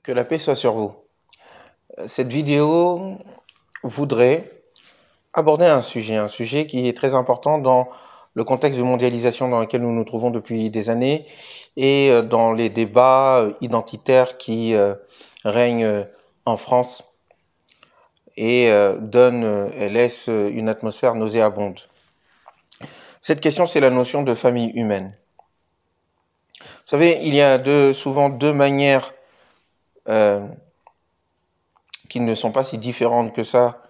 Que la paix soit sur vous. Cette vidéo voudrait aborder un sujet qui est très important dans le contexte de mondialisation dans lequel nous nous trouvons depuis des années et dans les débats identitaires qui règnent en France et laissent une atmosphère nauséabonde. Cette question, c'est la notion de famille humaine. Vous savez, il y a souvent deux manières qui ne sont pas si différentes que ça,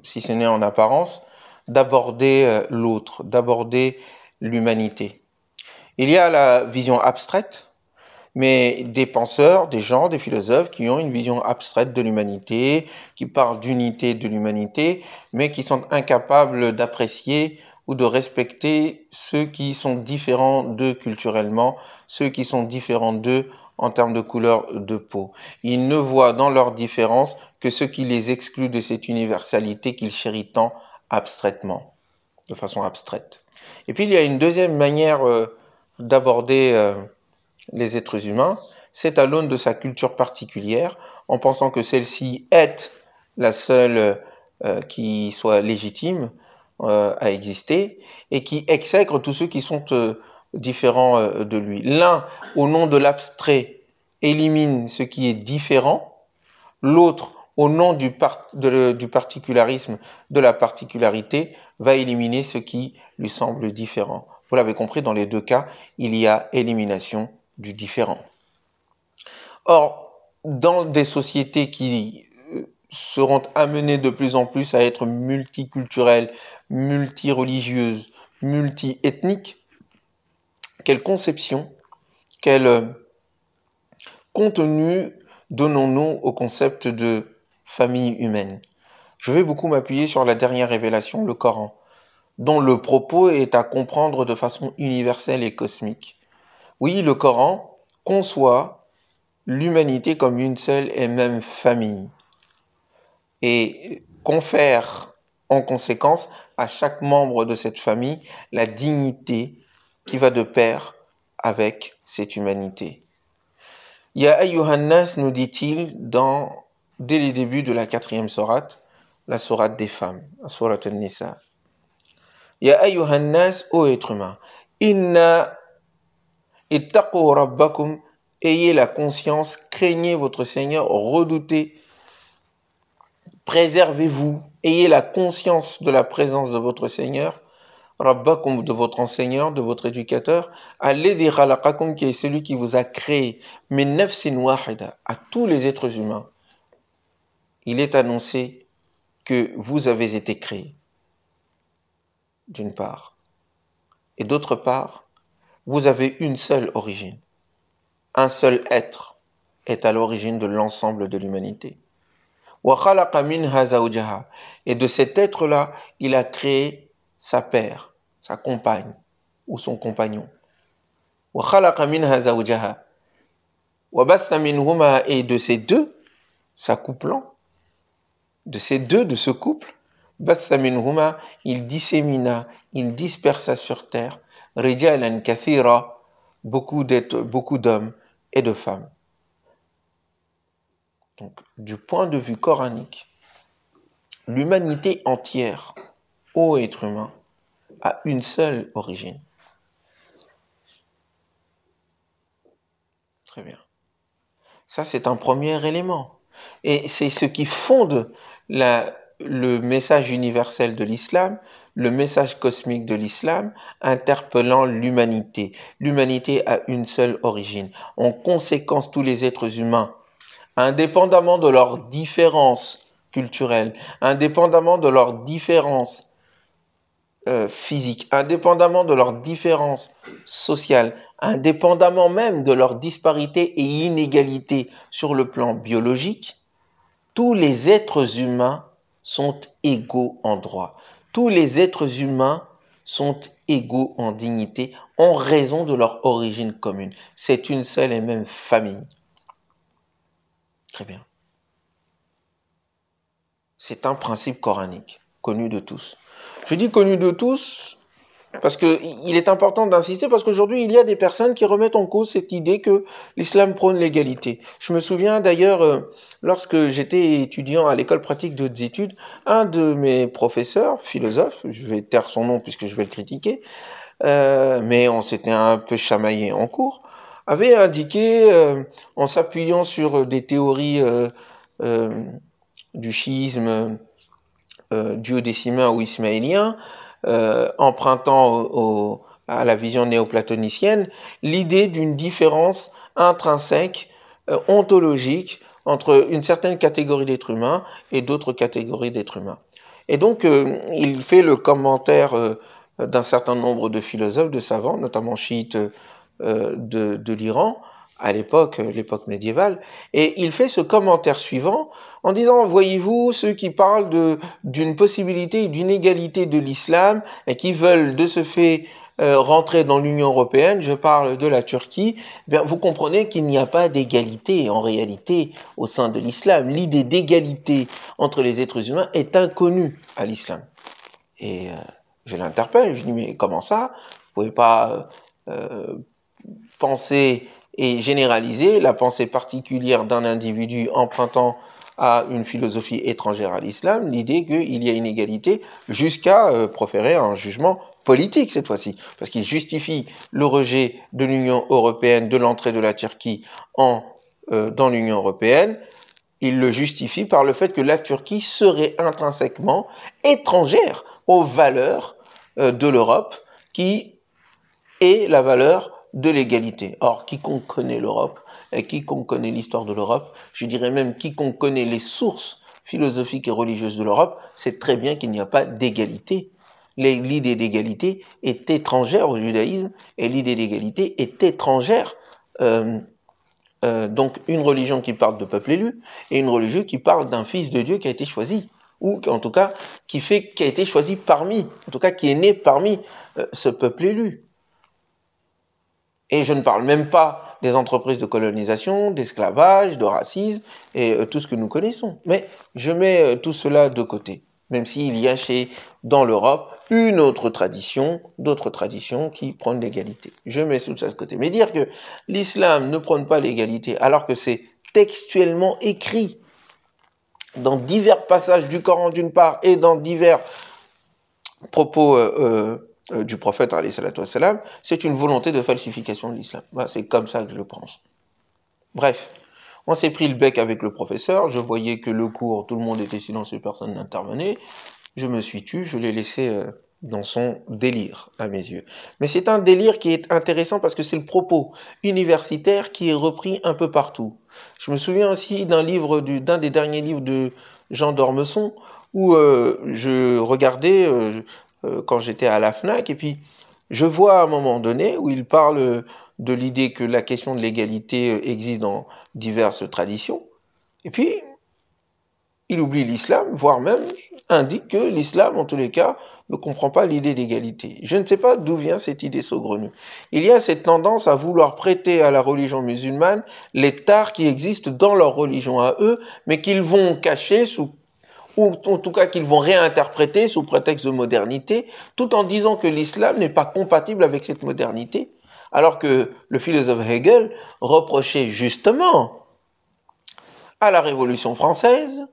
si ce n'est en apparence, d'aborder l'autre, d'aborder l'humanité. Il y a la vision abstraite, mais des penseurs, des gens, des philosophes qui ont une vision abstraite de l'humanité, qui parlent d'unité de l'humanité, mais qui sont incapables d'apprécier ou de respecter ceux qui sont différents d'eux culturellement, ceux qui sont différents d'eux en termes de couleur de peau. Ils ne voient dans leurs différences que ce qui les exclut de cette universalité qu'ils chérissent tant abstraitement, de façon abstraite. Et puis il y a une deuxième manière d'aborder les êtres humains, c'est à l'aune de sa culture particulière, en pensant que celle-ci est la seule qui soit légitime à exister et qui exècre tous ceux qui sont différents de lui. L'un, au nom de l'abstrait, élimine ce qui est différent, l'autre, au nom du particularisme, de la particularité, va éliminer ce qui lui semble différent. Vous l'avez compris, dans les deux cas, il y a élimination du différent. Or, dans des sociétés qui seront amenées de plus en plus à être multiculturelles, multireligieuses, multiethniques, quelle conception, quel contenu donnons-nous au concept de famille humaine? Je vais beaucoup m'appuyer sur la dernière révélation, le Coran, dont le propos est à comprendre de façon universelle et cosmique. Oui, le Coran conçoit l'humanité comme une seule et même famille et confère en conséquence à chaque membre de cette famille la dignité qui va de pair avec cette humanité. Ya ayyuhan nas, nous dit-il dès les débuts de la 4e sourate, la sourate des femmes, la sourate An-Nisa. Ya ayyuhan nas, ô être humain, inna ittaqu rabbakum, ayez la conscience, craignez votre Seigneur, redoutez, préservez-vous, ayez la conscience de la présence de votre Seigneur, Rabbakum, de votre enseignant, de votre éducateur, alladhi khalaqakum, qui est celui qui vous a créé, min nafsin wahida, à tous les êtres humains. Il est annoncé que vous avez été créés, d'une part. Et d'autre part, vous avez une seule origine. Un seul être est à l'origine de l'ensemble de l'humanité. Et de cet être-là, il a créé sa paire, sa compagne ou son compagnon. Et de ces deux, s'accouplant, de ce couple, il dissémina, il dispersa sur terre, rijalan kathira, beaucoup d'hommes et de femmes. Donc, du point de vue coranique, l'humanité entière, ô être humain, a une seule origine. Très bien. Ça, c'est un premier élément. Et c'est ce qui fonde le message universel de l'islam, le message cosmique de l'islam, interpellant l'humanité. L'humanité a une seule origine. En conséquence, tous les êtres humains, indépendamment de leurs différences culturelles, indépendamment de leurs différences physiques, indépendamment de leurs différences sociales, indépendamment même de leurs disparités et inégalités sur le plan biologique, tous les êtres humains sont égaux en droit. Tous les êtres humains sont égaux en dignité en raison de leur origine commune. C'est une seule et même famille. Très bien. C'est un principe coranique, connu de tous. Je dis connu de tous parce qu'il est important d'insister, parce qu'aujourd'hui, il y a des personnes qui remettent en cause cette idée que l'islam prône l'égalité. Je me souviens d'ailleurs, lorsque j'étais étudiant à l'école pratique de hautes études, un de mes professeurs, philosophe, je vais taire son nom puisque je vais le critiquer, mais on s'était un peu chamaillé en cours, avait indiqué, en s'appuyant sur des théories euh, du chiisme duodécimain ou ismaélien, empruntant à la vision néoplatonicienne, l'idée d'une différence intrinsèque, ontologique, entre une certaine catégorie d'êtres humains et d'autres catégories d'êtres humains. Et donc, il fait le commentaire d'un certain nombre de philosophes, de savants, notamment chiites de l'Iran, à l'époque médiévale, et il fait ce commentaire suivant en disant, voyez-vous, ceux qui parlent d'une possibilité, d'une égalité de l'islam et qui veulent de ce fait rentrer dans l'Union européenne, je parle de la Turquie, bien, vous comprenez qu'il n'y a pas d'égalité en réalité au sein de l'islam. L'idée d'égalité entre les êtres humains est inconnue à l'islam. Et je l'interpelle, je dis, mais comment ça? Vous ne pouvez pas penser et généraliser la pensée particulière d'un individu empruntant à une philosophie étrangère à l'islam, l'idée qu'il y a une égalité jusqu'à proférer un jugement politique cette fois-ci, parce qu'il justifie le rejet de l'Union européenne, de l'entrée de la Turquie dans l'Union européenne, il le justifie par le fait que la Turquie serait intrinsèquement étrangère aux valeurs de l'Europe, qui est la valeur de l'égalité. Or, quiconque connaît l'Europe, et quiconque connaît l'histoire de l'Europe, je dirais même quiconque connaît les sources philosophiques et religieuses de l'Europe, sait très bien qu'il n'y a pas d'égalité. L'idée d'égalité est étrangère au judaïsme, et l'idée d'égalité est étrangère. Donc, une religion qui parle de peuple élu, et une religion qui parle d'un fils de Dieu qui a été choisi, ou en tout cas qui a été choisi parmi, en tout cas qui est né parmi ce peuple élu. Et je ne parle même pas des entreprises de colonisation, d'esclavage, de racisme et tout ce que nous connaissons. Mais je mets tout cela de côté, même s'il y a dans l'Europe une autre tradition, d'autres traditions qui prônent l'égalité. Je mets tout ça de côté. Mais dire que l'islam ne prône pas l'égalité alors que c'est textuellement écrit dans divers passages du Coran d'une part et dans divers propos du prophète, c'est une volonté de falsification de l'islam. C'est comme ça que je le pense. Bref, on s'est pris le bec avec le professeur, je voyais que le cours, tout le monde était silencieux, personne n'intervenait, je me suis tu, je l'ai laissé dans son délire, à mes yeux. Mais c'est un délire qui est intéressant parce que c'est le propos universitaire qui est repris un peu partout. Je me souviens aussi d'un des derniers livres de Jean d'Ormesson, où je regardais quand j'étais à la FNAC, et puis je vois à un moment donné où il parle de l'idée que la question de l'égalité existe dans diverses traditions, et puis il oublie l'islam, voire même indique que l'islam, en tous les cas, ne comprend pas l'idée d'égalité. Je ne sais pas d'où vient cette idée saugrenue. Il y a cette tendance à vouloir prêter à la religion musulmane les tares qui existent dans leur religion à eux, mais qu'ils vont cacher ou en tout cas qu'ils vont réinterpréter sous prétexte de modernité, tout en disant que l'islam n'est pas compatible avec cette modernité, alors que le philosophe Hegel reprochait justement à la Révolution française,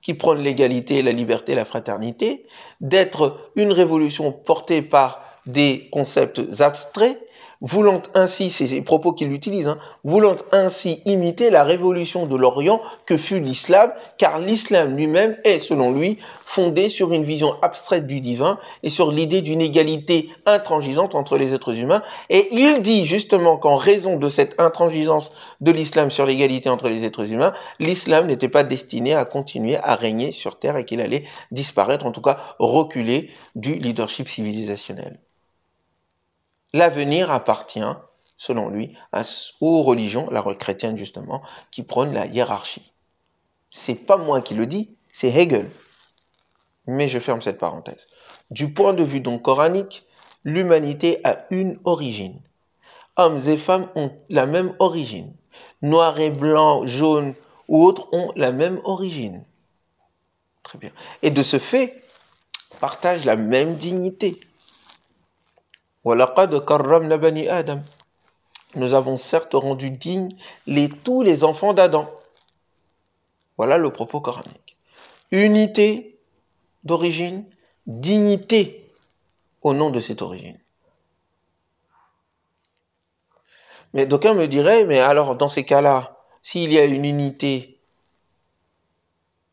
qui prône l'égalité, la liberté, la fraternité, d'être une révolution portée par des concepts abstraits, voulant ainsi, c'est les propos qu'il utilise, voulant ainsi imiter la révolution de l'Orient que fut l'islam, car l'islam lui-même est, selon lui, fondé sur une vision abstraite du divin et sur l'idée d'une égalité intransigeante entre les êtres humains. Et il dit justement qu'en raison de cette intransigeance de l'islam sur l'égalité entre les êtres humains, l'islam n'était pas destiné à continuer à régner sur Terre et qu'il allait disparaître, en tout cas reculer du leadership civilisationnel. L'avenir appartient, selon lui, aux religions, la religion chrétienne justement, qui prônent la hiérarchie. C'est pas moi qui le dis, c'est Hegel. Mais je ferme cette parenthèse. Du point de vue donc coranique, l'humanité a une origine. Hommes et femmes ont la même origine. Noir et blanc, jaune ou autres ont la même origine. Très bien. Et de ce fait, partagent la même dignité. وَلَقَدْ كَرَّمْنَا بَنِي آدَمَ. Nous avons certes rendu dignes tous les enfants d'Adam. Voilà le propos coranique. Unité d'origine, dignité au nom de cette origine. Mais d'aucuns me diraient, mais alors dans ces cas-là, s'il y a une unité,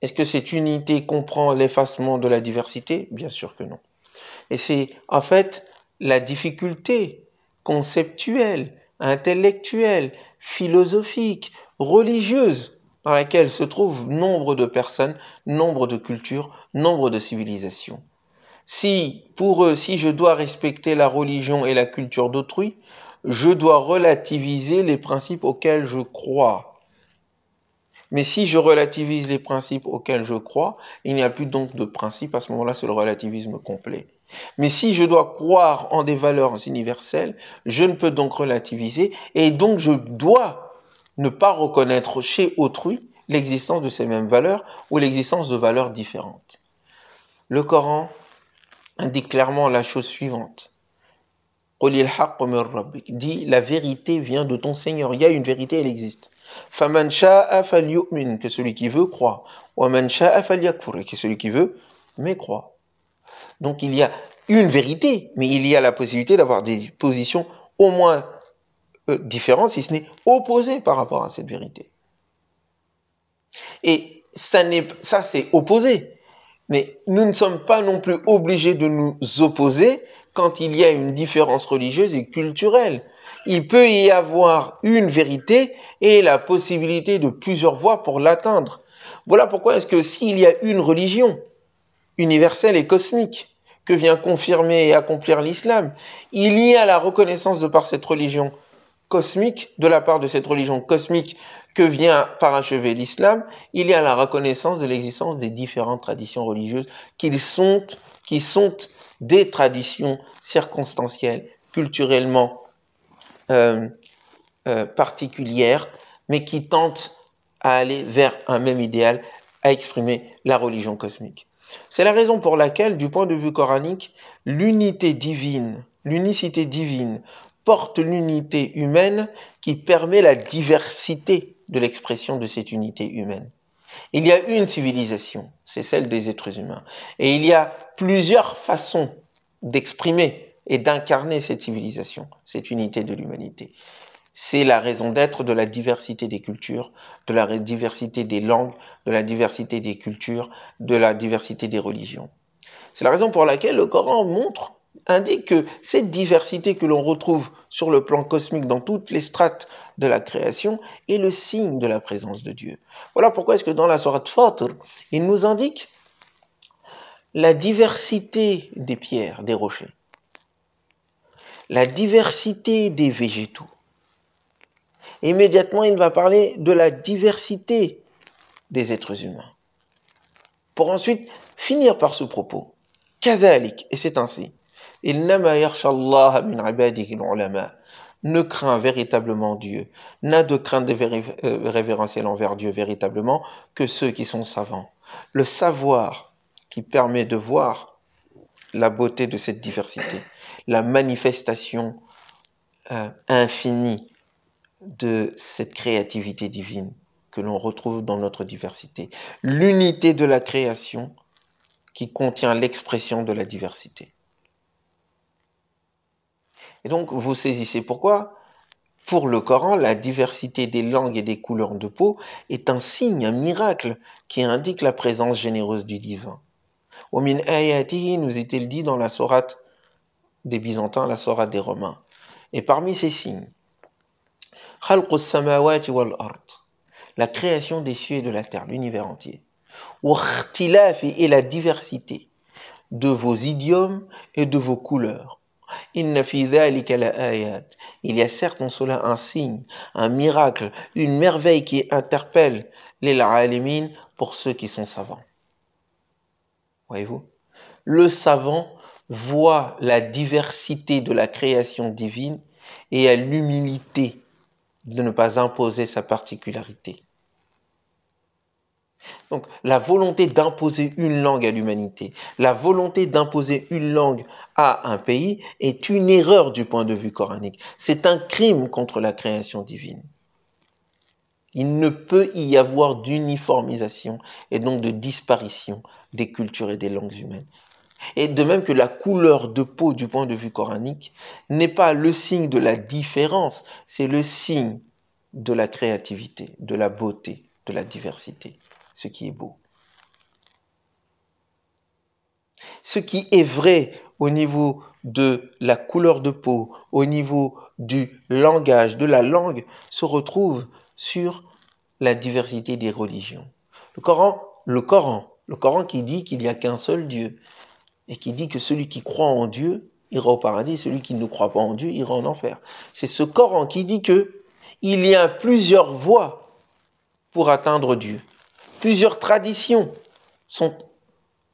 est-ce que cette unité comprend l'effacement de la diversité? Bien sûr que non. Et c'est en fait la difficulté conceptuelle, intellectuelle, philosophique, religieuse dans laquelle se trouvent nombre de personnes, nombre de cultures, nombre de civilisations. Si, pour eux, si je dois respecter la religion et la culture d'autrui, je dois relativiser les principes auxquels je crois. Mais si je relativise les principes auxquels je crois, il n'y a plus donc de principe, à ce moment-là, c'est le relativisme complet. Mais si je dois croire en des valeurs universelles, je ne peux donc relativiser, et donc je dois ne pas reconnaître chez autrui l'existence de ces mêmes valeurs ou l'existence de valeurs différentes. Le Coran indique clairement la chose suivante. Dit la vérité vient de ton Seigneur. Il y a une vérité, elle existe. فَمَنْ شَاءَ فَلْيُؤْمِنْ, que celui qui veut croit. وَمَنْ شَاءَ فَلْيَكْفُرْ, et que celui qui veut mécroit. Donc il y a une vérité, mais il y a la possibilité d'avoir des positions au moins différentes, si ce n'est opposées par rapport à cette vérité. Et ça c'est opposé. Mais nous ne sommes pas non plus obligés de nous opposer quand il y a une différence religieuse et culturelle. Il peut y avoir une vérité et la possibilité de plusieurs voies pour l'atteindre. Voilà pourquoi est-ce que s'il y a une religion universelle et cosmique que vient confirmer et accomplir l'islam, il y a la reconnaissance de par cette religion cosmique, de la part de cette religion cosmique que vient parachever l'islam, il y a la reconnaissance de l'existence des différentes traditions religieuses qui sont des traditions circonstancielles, culturellement particulières, mais qui tentent à aller vers un même idéal, à exprimer la religion cosmique. C'est la raison pour laquelle, du point de vue coranique, l'unicité divine porte l'unité humaine qui permet la diversité de l'expression de cette unité humaine. Il y a une civilisation, c'est celle des êtres humains. Et il y a plusieurs façons d'exprimer et d'incarner cette civilisation, cette unité de l'humanité. C'est la raison d'être de la diversité des cultures, de la diversité des langues, de la diversité des cultures, de la diversité des religions. C'est la raison pour laquelle le Coran indique que cette diversité que l'on retrouve sur le plan cosmique dans toutes les strates de la création est le signe de la présence de Dieu. Voilà pourquoi est-ce que dans la sourate Fatir, il nous indique la diversité des pierres, des rochers, la diversité des végétaux. Immédiatement, il va parler de la diversité des êtres humains. Pour ensuite finir par ce propos. Kadhalik, et c'est ainsi. إِنَّمَا يَخْشَى اللَّهَ مِنْ عِبَادِهِ الْعُلَمَاء. Ne craint véritablement Dieu, n'a de crainte révérentielle envers Dieu véritablement que ceux qui sont savants. Le savoir qui permet de voir la beauté de cette diversité, la manifestation infinie de cette créativité divine que l'on retrouve dans notre diversité. L'unité de la création qui contient l'expression de la diversité. Et donc, vous saisissez pourquoi, pour le Coran, la diversité des langues et des couleurs de peau est un signe, un miracle qui indique la présence généreuse du divin. Min ayatihi, nous est-il dit dans la sourate des Byzantins, la sourate des Romains. Et parmi ces signes, khalqus samawati wal ard, la création des cieux et de la terre, l'univers entier. Et la diversité de vos idiomes et de vos couleurs. Inna fi dhalika la ayat. Il y a certes en cela un signe, un miracle, une merveille qui interpelle les alimin pour ceux qui sont savants. Voyez-vous, le savant voit la diversité de la création divine et a l'humilité de ne pas imposer sa particularité. Donc, la volonté d'imposer une langue à l'humanité, la volonté d'imposer une langue à un pays est une erreur du point de vue coranique. C'est un crime contre la création divine. Il ne peut y avoir d'uniformisation et donc de disparition des cultures et des langues humaines. Et de même que la couleur de peau du point de vue coranique n'est pas le signe de la différence, c'est le signe de la créativité, de la beauté, de la diversité, ce qui est beau. Ce qui est vrai au niveau de la couleur de peau, au niveau du langage, de la langue, se retrouve sur la diversité des religions. Le Coran qui dit qu'il n'y a qu'un seul Dieu et qui dit que celui qui croit en Dieu ira au paradis, celui qui ne croit pas en Dieu ira en enfer. C'est ce Coran qui dit que il y a plusieurs voies pour atteindre Dieu. Plusieurs traditions sont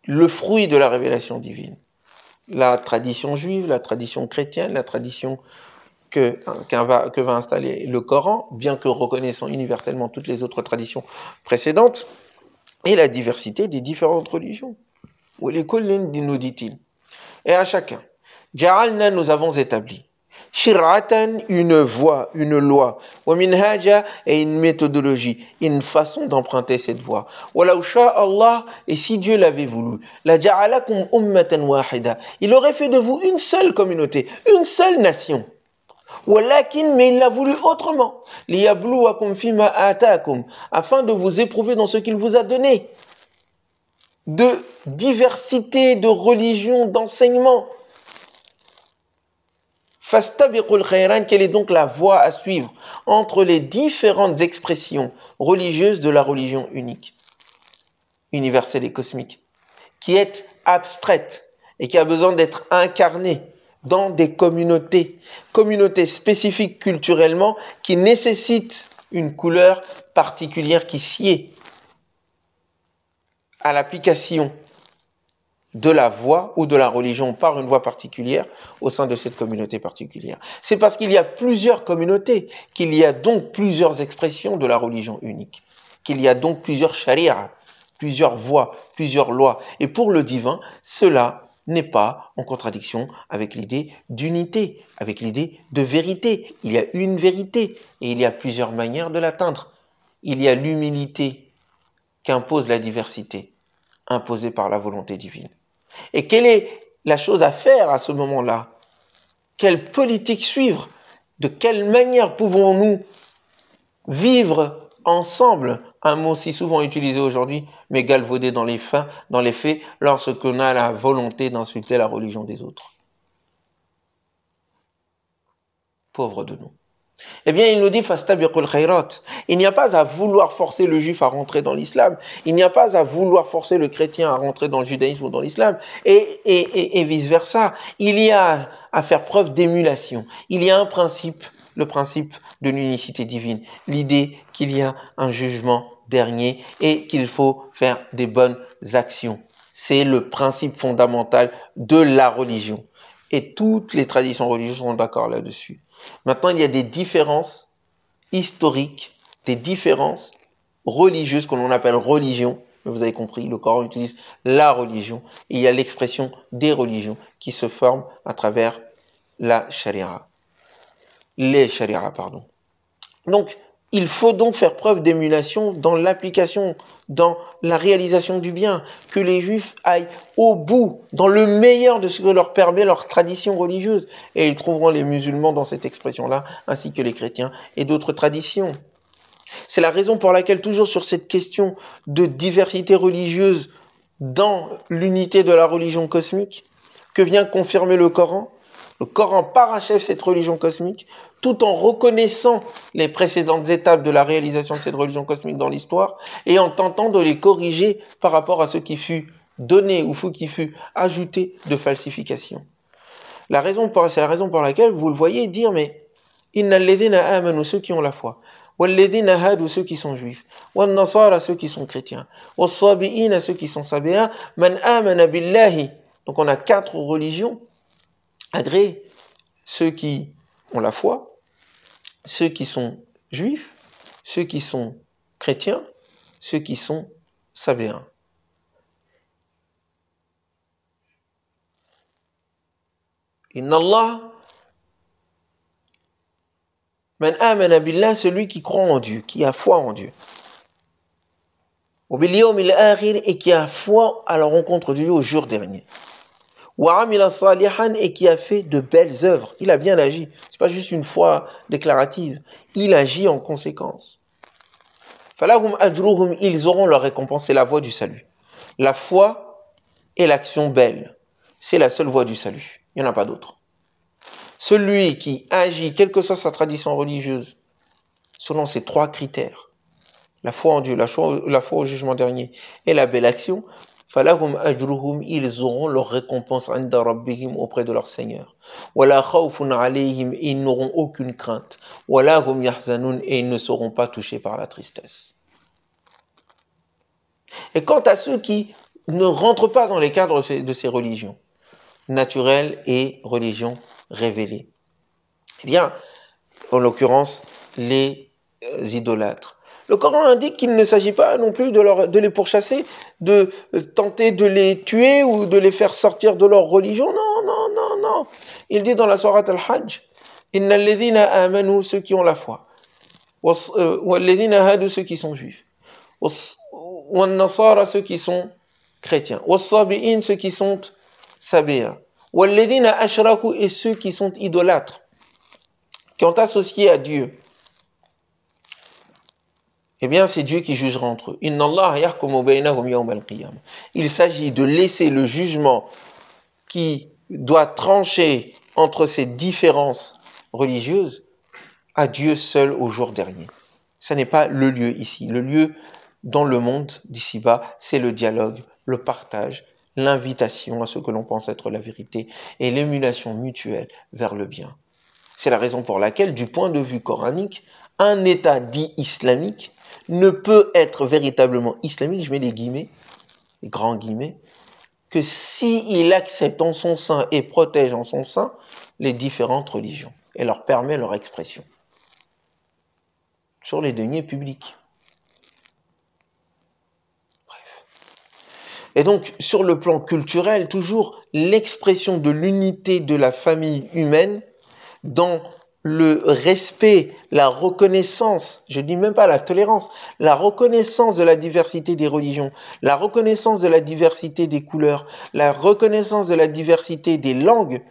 le fruit de la révélation divine. La tradition juive, la tradition chrétienne, la tradition que va installer le Coran, bien que reconnaissant universellement toutes les autres traditions précédentes, et la diversité des différentes religions. Nous dit-il. Et à chacun, Ja'alna, nous avons établi, Shir'atan, une voie, une loi, wa minhaja, et une méthodologie, une façon d'emprunter cette voie. Walau Allah, et si Dieu l'avait voulu, la ja'alakum ummatan wahida, il aurait fait de vous une seule communauté, une seule nation. Walakin, mais il l'a voulu autrement. Liyabluwakum fima ataakum, afin de vous éprouver dans ce qu'il vous a donné. De diversité, de religion, d'enseignement. Fastabiqul khayran, quelle est donc la voie à suivre entre les différentes expressions religieuses de la religion unique, universelle et cosmique, qui est abstraite et qui a besoin d'être incarnée dans des communautés spécifiques culturellement qui nécessitent une couleur particulière qui sied à l'application de la voie ou de la religion par une voie particulière au sein de cette communauté particulière. C'est parce qu'il y a plusieurs communautés qu'il y a donc plusieurs expressions de la religion unique, qu'il y a donc plusieurs sharia, plusieurs voies, plusieurs lois. Et pour le divin, cela n'est pas en contradiction avec l'idée d'unité, avec l'idée de vérité. Il y a une vérité et il y a plusieurs manières de l'atteindre. Il y a l'humilité qu'impose la diversité, imposée par la volonté divine. Et quelle est la chose à faire à ce moment-là? Quelle politique suivre? De quelle manière pouvons-nous vivre ensemble? Un mot si souvent utilisé aujourd'hui, mais galvaudé dans les faits, lorsqu'on a la volonté d'insulter la religion des autres. Pauvre de nous. Eh bien, il nous dit fastabiqul khairat. Il n'y a pas à vouloir forcer le juif à rentrer dans l'islam. Il n'y a pas à vouloir forcer le chrétien à rentrer dans le judaïsme ou dans l'islam. Et vice-versa. Il y a à faire preuve d'émulation. Il y a un principe, le principe de l'unicité divine. L'idée qu'il y a un jugement dernier et qu'il faut faire des bonnes actions. C'est le principe fondamental de la religion. Et toutes les traditions religieuses sont d'accord là-dessus. Maintenant, il y a des différences historiques, des différences religieuses que l'on appelle religion. Vous avez compris, le Coran utilise la religion. Et il y a l'expression des religions qui se forment à travers la charia. Les shari'a, pardon. Donc, il faut donc faire preuve d'émulation dans l'application, dans la réalisation du bien, que les juifs aillent au bout, dans le meilleur de ce que leur permet leur tradition religieuse. Et ils trouveront les musulmans dans cette expression-là, ainsi que les chrétiens et d'autres traditions. C'est la raison pour laquelle, toujours sur cette question de diversité religieuse dans l'unité de la religion cosmique, que vient confirmer le Coran parachève cette religion cosmique tout en reconnaissant les précédentes étapes de la réalisation de cette religion cosmique dans l'histoire et en tentant de les corriger par rapport à ce qui fut donné ou ce qui fut ajouté de falsification. C'est la raison pour laquelle vous le voyez dire, mais innal ladhina amanu, ceux qui ont la foi, wal ladhina hadu, ceux qui sont juifs, wan nasara, ceux qui sont chrétiens, was sabiina, ceux qui sont sabéens, man amana billahi. Donc on a 4 religions agréés, ceux qui ont la foi, ceux qui sont juifs, ceux qui sont chrétiens, ceux qui sont sabéens. Inna Allah, man amana billah, celui qui croit en Dieu, qui a foi en Dieu. Et qui a foi à la rencontre de Dieu au jour dernier. Et qui a fait de belles œuvres. Il a bien agi. Ce n'est pas juste une foi déclarative. Il agit en conséquence. Ils auront leur récompense. C'est la voie du salut. La foi et l'action belle. C'est la seule voie du salut. Il n'y en a pas d'autre. Celui qui agit, quelle que soit sa tradition religieuse, selon ces trois critères, la foi en Dieu, la foi au jugement dernier et la belle action, falahum ajruhum, ils auront leur récompense inda rabbihim, auprès de leur Seigneur. Wala khawfun alayhim, ils n'auront aucune crainte. Wala hum yahzanun, et ils ne seront pas touchés par la tristesse. Et quant à ceux qui ne rentrent pas dans les cadres de ces religions naturelles et religions révélées, eh bien, en l'occurrence, les idolâtres. Le Coran indique qu'il ne s'agit pas non plus de les pourchasser, de tenter de les tuer ou de les faire sortir de leur religion. Non. Il dit dans la sourate Al-Hajj, « Inna alladhina amanu » ceux qui ont la foi, « Walladhina hadu » ceux qui sont juifs, « Wan nasara » ceux qui sont chrétiens, « Wassabi'in » ceux qui sont sabéens, « Walladhina ashraku » et ceux qui sont idolâtres, qui ont associé à Dieu. Eh bien, c'est Dieu qui jugera entre eux. Inna Allah yahkumu baynahum yawm al-qiyamah. Il s'agit de laisser le jugement qui doit trancher entre ces différences religieuses à Dieu seul au jour dernier. Ce n'est pas le lieu ici. Le lieu dans le monde d'ici-bas, c'est le dialogue, le partage, l'invitation à ce que l'on pense être la vérité et l'émulation mutuelle vers le bien. C'est la raison pour laquelle, du point de vue coranique, un État dit islamique ne peut être véritablement islamique, je mets les guillemets, les grands guillemets, que s'il accepte en son sein et protège en son sein les différentes religions et leur permet leur expression sur les deniers publics. Bref. Et donc, sur le plan culturel, toujours l'expression de l'unité de la famille humaine dans le respect, la reconnaissance, je ne dis même pas la tolérance, la reconnaissance de la diversité des religions, la reconnaissance de la diversité des couleurs, la reconnaissance de la diversité des langues,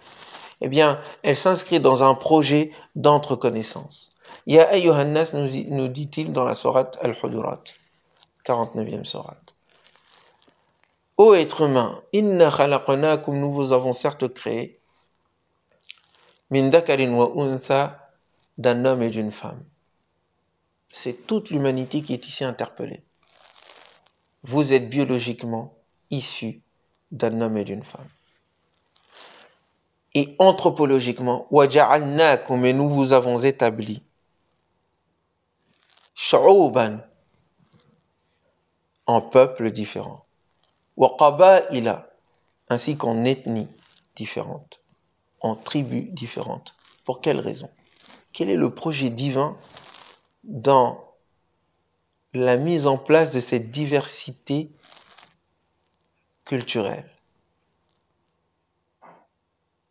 eh bien, elle s'inscrit dans un projet d'entreconnaissance. Ya ayyuhan nas, nous dit-il dans la sourate Al-Hujurat, 49e sourate. Ô être humain, inna khalaqnakum, nous vous avons certes créé, min dakarin wa untha, d'un homme et d'une femme. C'est toute l'humanité qui est ici interpellée. Vous êtes biologiquement issus d'un homme et d'une femme. Et anthropologiquement, waja'alnakum, et nous vous avons établi, shu'uban, en peuples différents, wa qaba'ila, ainsi qu'en ethnies différentes, en tribus différentes. Pour quelle raison? Quel est le projet divin dans la mise en place de cette diversité culturelle,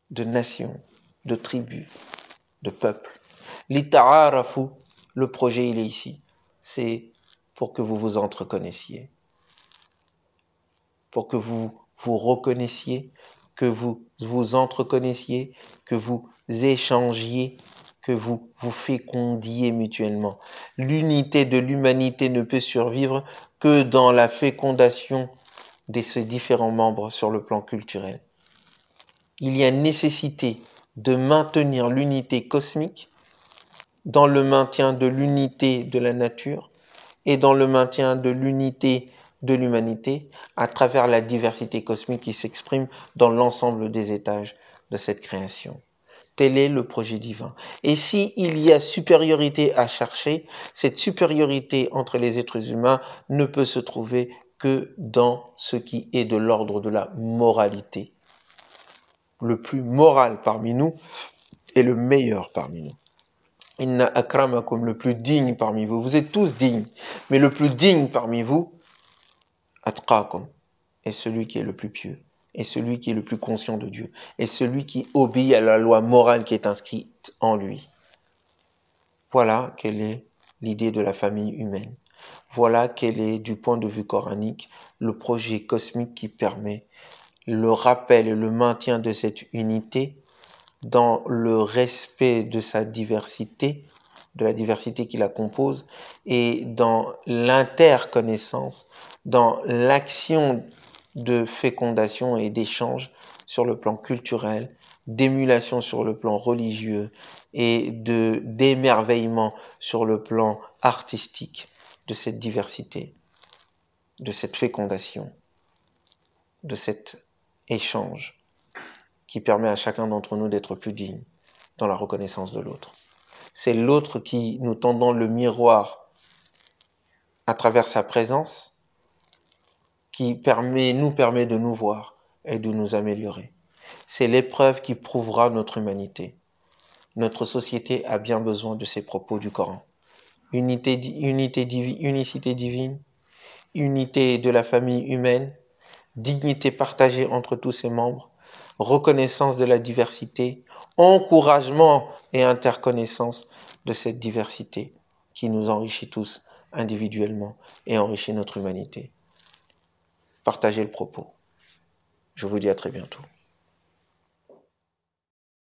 de nations, de tribus, de peuples? L'ita'arafu, le projet il est ici, c'est pour que vous vous entreconnaissiez, pour que vous vous reconnaissiez, que vous vous entreconnaissiez, que vous échangiez, que vous vous fécondiez mutuellement. L'unité de l'humanité ne peut survivre que dans la fécondation de ces différents membres sur le plan culturel. Il y a nécessité de maintenir l'unité cosmique dans le maintien de l'unité de la nature et dans le maintien de l'unité de l'humanité à travers la diversité cosmique qui s'exprime dans l'ensemble des étages de cette création. Tel est le projet divin. Et s'il y a supériorité à chercher, cette supériorité entre les êtres humains ne peut se trouver que dans ce qui est de l'ordre de la moralité. Le plus moral parmi nous est le meilleur parmi nous. Inna akramakum, le plus digne parmi vous. Vous êtes tous dignes, mais le plus digne parmi vous atqakum est celui qui est le plus pieux, est celui qui est le plus conscient de Dieu, est celui qui obéit à la loi morale qui est inscrite en lui. Voilà quelle est l'idée de la famille humaine. Voilà quel est, du point de vue coranique, le projet cosmique qui permet le rappel et le maintien de cette unité dans le respect de sa diversité, de la diversité qui la compose, et dans l'interconnaissance, dans l'action de fécondation et d'échange sur le plan culturel, d'émulation sur le plan religieux et d'émerveillement sur le plan artistique de cette diversité, de cette fécondation, de cet échange qui permet à chacun d'entre nous d'être plus digne dans la reconnaissance de l'autre. C'est l'autre qui, nous tendant le miroir à travers sa présence, qui nous permet de nous voir et de nous améliorer. C'est l'épreuve qui prouvera notre humanité. Notre société a bien besoin de ces propos du Coran. Unicité divine, unité de la famille humaine, dignité partagée entre tous ses membres, reconnaissance de la diversité, encouragement et interconnaissance de cette diversité qui nous enrichit tous individuellement et enrichit notre humanité. Partagez le propos. Je vous dis à très bientôt.